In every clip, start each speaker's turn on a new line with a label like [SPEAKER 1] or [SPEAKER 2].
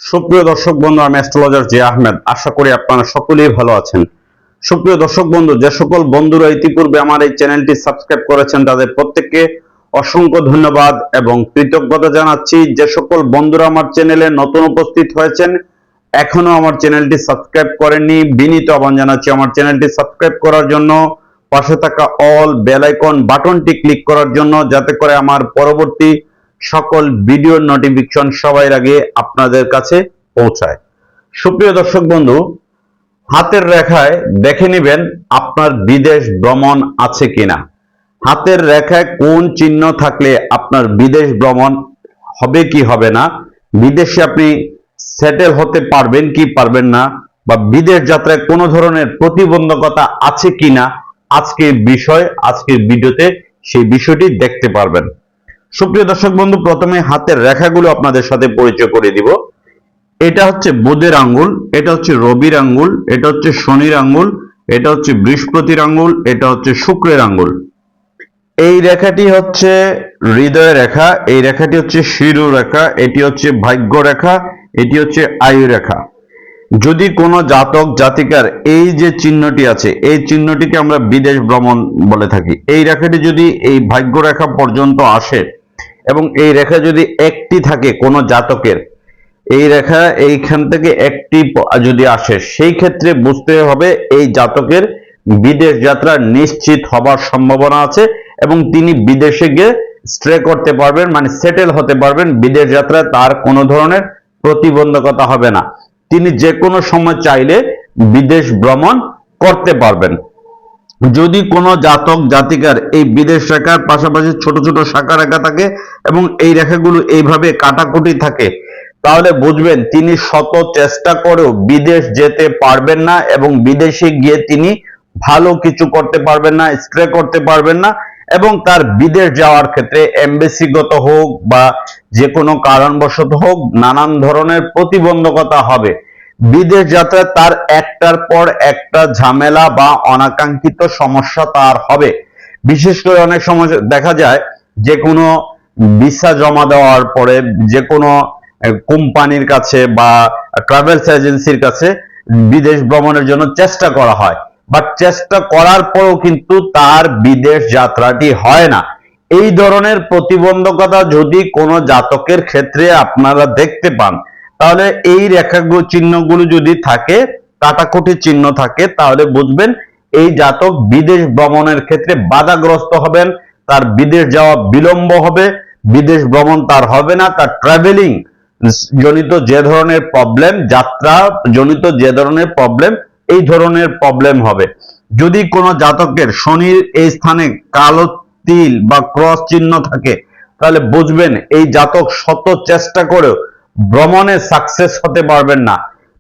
[SPEAKER 1] সুপ্রিয় দর্শক বন্ধু, আমি অ্যাস্ট্রোলজার জে আহমেদ। আশা করি আপনারা সকলেই ভালো আছেন। সুপ্রিয় দর্শক বন্ধু, যে সকল বন্ধুরা ইতিপূর্বে আমার এই চ্যানেলটি সাবস্ক্রাইব করেছেন তাদের প্রত্যেককে অসংখ্য ধন্যবাদ এবং কৃতজ্ঞতা জানাচ্ছি। যে সকল বন্ধুরা আমার চ্যানেলে নতুন উপস্থিত হয়েছেন, এখনো আমার চ্যানেলটি সাবস্ক্রাইব করেননি, বিনীত আহ্বান জানাচ্ছি আমার চ্যানেলটি সাবস্ক্রাইব করার জন্য, পাশে থাকা অল বেল আইকন বাটনটি ক্লিক করার জন্য, যাতে করে আমার পরবর্তী সকল ভিডিওর নোটিফিকেশন সবার আগে আপনাদের কাছে পৌঁছায়। সুপ্রিয় দর্শক বন্ধু, হাতের রেখায় দেখে নেবেন আপনার বিদেশ ভ্রমণ আছে কিনা। হাতের রেখায় কোন চিহ্ন থাকলে আপনার বিদেশ ভ্রমণ হবে কি হবে না, বিদেশে আপনি সেটেল হতে পারবেন কি পারবেন না, বা বিদেশ যাত্রায় কোনো ধরনের প্রতিবন্ধকতা আছে কিনা, আজকের বিষয়, আজকের ভিডিওতে সেই বিষয়টি দেখতে পারবেন। সুপ্রিয় দর্শক বন্ধু, প্রথমে হাতের রেখাগুলো আপনাদের সাথে পরিচয় করে দিব। এটা হচ্ছে বুধের আঙ্গুল, এটা হচ্ছে রবির আঙ্গুল, এটা হচ্ছে শনির আঙ্গুল, এটা হচ্ছে বৃহস্পতির আঙ্গুল, এটা হচ্ছে শুক্রের আঙ্গুল। এই রেখাটি হচ্ছে হৃদয় রেখা, এই রেখাটি হচ্ছে শিরু রেখা, এটি হচ্ছে ভাগ্য রেখা, এটি হচ্ছে আয়ু রেখা। যদি কোনো জাতক জাতিকার এই যে চিহ্নটি আছে, এই চিহ্নটিকে আমরা বিদেশ ভ্রমণ বলে থাকি। এই রেখাটি যদি এই ভাগ্য রেখা পর্যন্ত আসে এবং এই রেখা যদি একটি থাকে কোনো জাতকের, এই রেখা এইখান থেকে একটি যদি আসে, সেই ক্ষেত্রে বুঝতে হবে এই জাতকের বিদেশ যাত্রা নিশ্চিত হবার সম্ভাবনা আছে এবং তিনি বিদেশে গিয়ে স্টে করতে পারবেন, মানে সেটেল হতে পারবেন। বিদেশ যাত্রায় তার কোনো ধরনের প্রতিবন্ধকতা হবে না, তিনি যে কোনো সময় চাইলে বিদেশ ভ্রমণ করতে পারবেন। যদি কোনো জাতক জাতিকার এই বিদেশ রেখার পাশাপাশি ছোট ছোট শাখা রেখা থাকে এবং এই রেখাগুলো এইভাবে কাটাকুটি থাকে, তাহলে বুঝবেন তিনি শত চেষ্টা করেও বিদেশ যেতে পারবেন না এবং বিদেশে গিয়ে তিনি ভালো কিছু করতে পারবেন না, স্টে করতে পারবেন না এবং তার বিদেশ যাওয়ার ক্ষেত্রে এমবেসিগত হোক বা যে কোনো কারণবশত হোক নানান ধরনের প্রতিবন্ধকতা হবে। বিদেশ যাত্রায় তার একটার পর একটা ঝামেলা বা অনাকাঙ্ক্ষিত সমস্যা তার হবে। বিশেষ করে অনেক সময় দেখা যায় যে কোনো ভিসা জমা দেওয়ার পরে যে কোনো কোম্পানির কাছে বা ট্রাভেলস এজেন্সির কাছে বিদেশ ভ্রমণের জন্য চেষ্টা করা হয়, বাট চেষ্টা করার পরেও কিন্তু তার বিদেশ যাত্রাটি হয় না। এই ধরনের প্রতিবন্ধকতা যদি কোনো জাতকের ক্ষেত্রে আপনারা দেখতে পান, তাহলে এই রেখাগুলো চিহ্নগুলো যদি থাকে, কাটাকুটি চিহ্ন থাকে, তাহলে বুঝবেন এই জাতক বিদেশ ভ্রমণের ক্ষেত্রে বাধাগ্রস্ত হবেন, তার বিদেশ যাওয়া বিলম্ব হবে, বিদেশ ভ্রমণ তার হবে না, তার ট্রাভেলিং জনিত যে ধরনের প্রবলেম, যাত্রা জনিত যে ধরনের প্রবলেম, এই ধরনের প্রবলেম হবে। যদি কোনো জাতকের শনির এই স্থানে কালো তিল বা ক্রস চিহ্ন থাকে, তাহলে বুঝবেন এই জাতক শত চেষ্টা করেও ভ্রমণে সাকসেস হতে পারবেন না।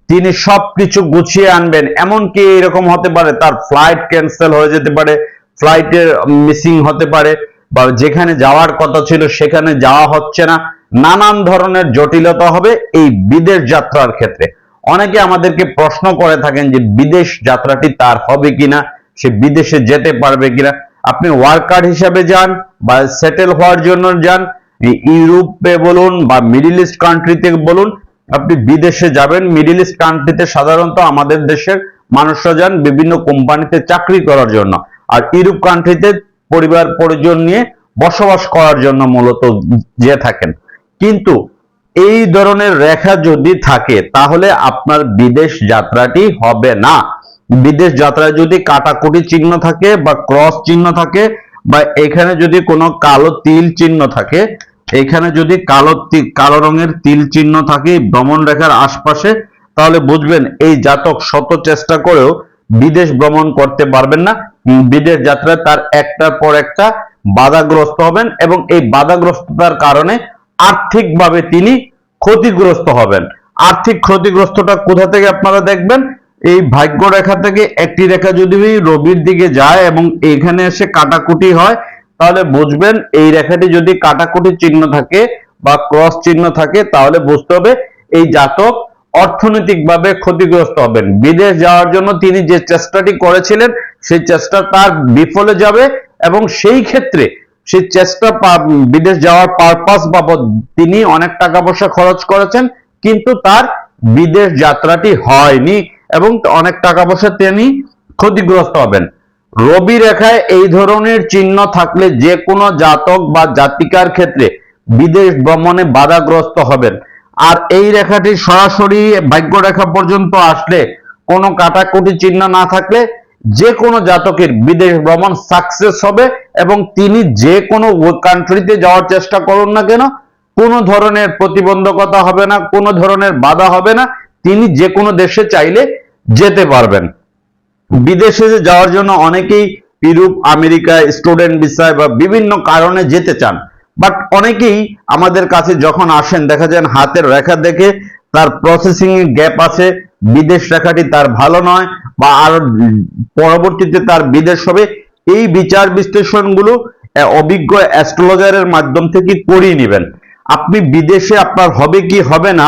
[SPEAKER 1] তিনি সবকিছু গুছিয়ে আনবেন, এমনকি এরকম হতে পারে তার ফ্লাইট ক্যান্সেল হয়ে যেতে পারে, ফ্লাইটের মিসিং হতে পারে, বা যেখানে যাওয়ার কথা ছিল সেখানে যাওয়া হচ্ছে না, নানান ধরনের জটিলতা হবে এই বিদেশ যাত্রার ক্ষেত্রে। অনেকে আমাদেরকে প্রশ্ন করে থাকেন যে বিদেশ যাত্রাটি তার হবে কিনা, সে বিদেশে যেতে পারবে কিনা। আপনি ওয়ার্কার হিসাবে যান বা সেটেল হওয়ার জন্য যান, ইউরোপে বলুন বা মিডল ইস্ট কান্ট্রিতে বলুন, আপনি বিদেশে যাবেন। মিডল ইস্ট কান্ট্রিতে সাধারণত আমাদের দেশের মানুষরা যান বিভিন্ন কোম্পানিতে চাকরি করার জন্য, আর ইউরোপ কান্ট্রিতে পরিবার পরিজন নিয়ে বসবাস করার জন্য মূলত যে থাকেন। কিন্তু এই ধরনের রেখা যদি থাকে, তাহলে আপনার বিদেশ যাত্রাটি হবে না। বিদেশ যাত্রায় যদি কাটাকুটি চিহ্ন থাকে বা ক্রস চিহ্ন থাকে বা এখানে যদি কোনো কালো তিল চিহ্ন থাকে, এখানে যদি কালো রঙের তিল চিহ্ন থাকে ভ্রমণ রেখার আশপাশে, তাহলে বুঝবেন এই জাতক শত চেষ্টা করেও বিদেশ ভ্রমণ করতে পারবেন না। বিদেশ যাত্রায় তার একটার পর একটা বাধাগ্রস্ত হবেন এবং এই বাধাগ্রস্ততার কারণে আর্থিকভাবে তিনি ক্ষতিগ্রস্ত হবেন। আর্থিক ক্ষতিগ্রস্তটা কোথা থেকে আপনারা দেখবেন, এই ভাগ্য রেখা থেকে একটি রেখা যদি রবির দিকে যায় এবং এখানে এসে কাটাকুটি হয়, তাহলে বুঝবেন এই রেখাটি যদি কাটাকুটি চিহ্ন থাকে বা ক্রস চিহ্ন থাকে, তাহলে বুঝতে হবে এই জাতক অর্থনৈতিকভাবে ক্ষতিগ্রস্ত হবেন। বিদেশ যাওয়ার জন্য তিনি যে চেষ্টাটি করেছিলেন সেই চেষ্টা তার বিফলে যাবে এবং সেই ক্ষেত্রে সেই চেষ্টা বিদেশ যাওয়ার পারপাস বাবদ তিনি অনেক টাকা পয়সা খরচ করেছেন, কিন্তু তার বিদেশ যাত্রাটি হয়নি এবং অনেক টাকা পয়সা তিনি ক্ষতিগ্রস্ত হবেন। রবি রেখায় এই ধরনের চিহ্ন থাকলে যে কোনো জাতক বা জাতিকার ক্ষেত্রে বিদেশ ভ্রমণে বাধাগ্রস্ত হবেন। আর এই রেখাটি সরাসরি ভাগ্য রেখা পর্যন্ত আসলে কোনো কাটাকুটি চিহ্ন না থাকলে যে কোনো জাতকের বিদেশ ভ্রমণ সাকসেস হবে এবং তিনি যে কোনো কান্ট্রিতে যাওয়ার চেষ্টা করুন না কেন কোনো ধরনের প্রতিবন্ধকতা হবে না, কোনো ধরনের বাধা হবে না, তিনি যে কোনো দেশে চাইলে যেতে পারবেন। বিদেশে যাওয়ার জন্য অনেকেই ইউরোপ, আমেরিকা, স্টুডেন্ট ভিসায় বা বিভিন্ন কারণে যেতে চান, বাট অনেকেই আমাদের কাছে যখন আসেন দেখা যায় হাতের রেখা দেখে তার প্রসেসিং এ গ্যাপ আছে, বিদেশ রেখাটি তার ভালো নয় বা আর পরবর্তীতে তার বিদেশ হবে। এই বিচার বিশ্লেষণগুলো অভিজ্ঞ অ্যাস্ট্রোলজারের মাধ্যম থেকে করিয়ে নেবেন। আপনি বিদেশে আপনার হবে কি হবে না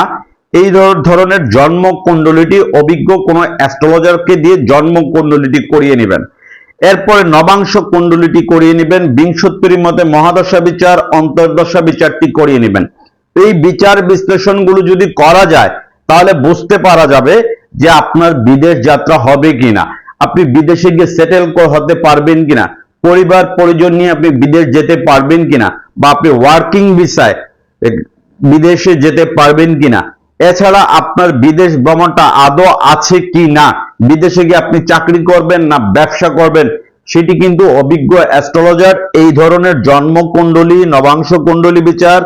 [SPEAKER 1] এই ধরনের জন্ম কুণ্ডলিটি অভিজ্ঞ কোনো অ্যাস্ট্রোলজারকে দিয়ে জন্ম কুণ্ডলিটি করিয়ে নেবেন। এরপরে নবাংশ কুণ্ডলিটি করিয়ে নেবেন। বিংশোত্তরী মতে মহাদশা বিচার, অন্তর্দশা বিচারটি করিয়ে নেবেন। এই বিচার বিশ্লেষণগুলো যদি করা যায় তাহলে বুঝতে পারা যাবে যে আপনার বিদেশ যাত্রা হবে কিনা, আপনি বিদেশে গিয়ে সেটেল হতে পারবেন কিনা, পরিবার পরিজন নিয়ে আপনি বিদেশ যেতে পারবেন কিনা, বা আপনি ওয়ার্কিং ভিসায় বিদেশে যেতে পারবেন কিনা। এছাড়া আপনার বিদেশ ভ্রমণটা আদৌ আছে কি না, বিদেশে গিয়ে আপনি চাকরি করবেন না ব্যবসা করবেন, সেটি কিন্তু অভিজ্ঞ অ্যাস্ট্রোলজার এই ধরনের জন্ম কুণ্ডলী, নবাংশ কুণ্ডলী বিচার,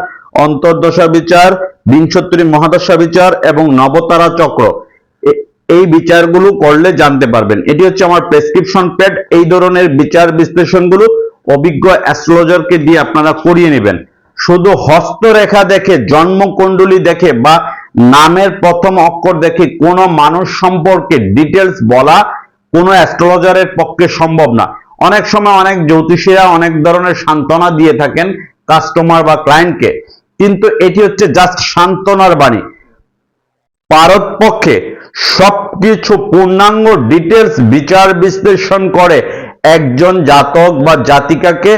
[SPEAKER 1] অন্তর্দশা বিচার, বিংশোত্তরী মহাদশা বিচার এবং নবতারা চক্র এই বিচারগুলো করলে জানতে পারবেন। এটি হচ্ছে আমার প্রেসক্রিপশন প্যাড। এই ধরনের বিচার বিশ্লেষণগুলো অভিজ্ঞ অ্যাস্ট্রোলজারকে দিয়ে আপনারা করিয়ে নেবেন। শুধু হস্তরেখা দেখে, জন্ম কুণ্ডলী দেখে বা নামের প্রথম অক্ষর দেখে কোনো মানুষ সম্পর্কে ডিটেলস বলা কোনো অ্যাস্ট্রোলজারের পক্ষে সম্ভব না। অনেক সময় অনেক জ্যোতিষীরা অনেক ধরনের সান্ত্বনা দিয়ে থাকেন কাস্টমার বা ক্লায়েন্টকে, কিন্তু এটি হচ্ছে জাস্ট সান্ত্বনার বাণী। পারতপক্ষে সবকিছু পূর্ণাঙ্গ ডিটেলস বিচার বিশ্লেষণ করে একজন জাতক বা জাতিকাকে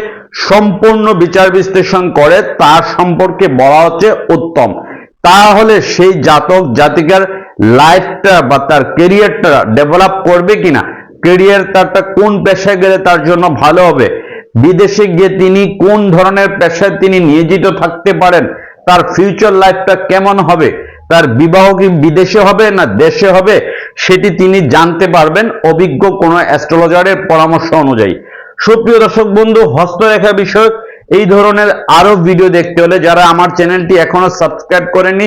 [SPEAKER 1] সম্পূর্ণ বিচার বিশ্লেষণ করে তার সম্পর্কে বলা হচ্ছে উত্তম। তাহলে সেই জাতক জাতিকার লাইফটা বা তার ক্যারিয়ারটা ডেভেলপ করবে কিনা, ক্যারিয়ার তারটা কোন পেশায় গেলে তার জন্য ভালো হবে, বিদেশে গিয়ে তিনি কোন ধরনের পেশায় তিনি নিয়োজিত থাকতে পারেন, তার ফিউচার লাইফটা কেমন হবে, তার বিবাহ কি বিদেশে হবে না দেশে হবে, সেটি তিনি জানতে পারবেন অভিজ্ঞ কোনো অ্যাস্ট্রোলজারের পরামর্শ অনুযায়ী। সুপ্রিয় দর্শক বন্ধু, হস্তরেখা বিষয়ক এই ধরনের আরো ভিডিও দেখতে হলে যারা আমার চ্যানেলটি এখনো সাবস্ক্রাইব করেনি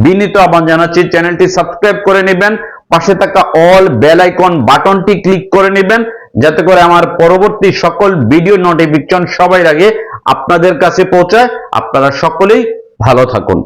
[SPEAKER 1] বিনীত আহ্বান জানাচ্ছি চ্যানেলটি সাবস্ক্রাইব করে নেবেন, পাশে থাকা অল বেল আইকন বাটনটি ক্লিক করে নেবেন যাতে করে আমার পরবর্তী সকল ভিডিও নোটিফিকেশন সবার আগে আপনাদের কাছে পৌঁছায়। আপনারা সকলেই ভালো থাকুন।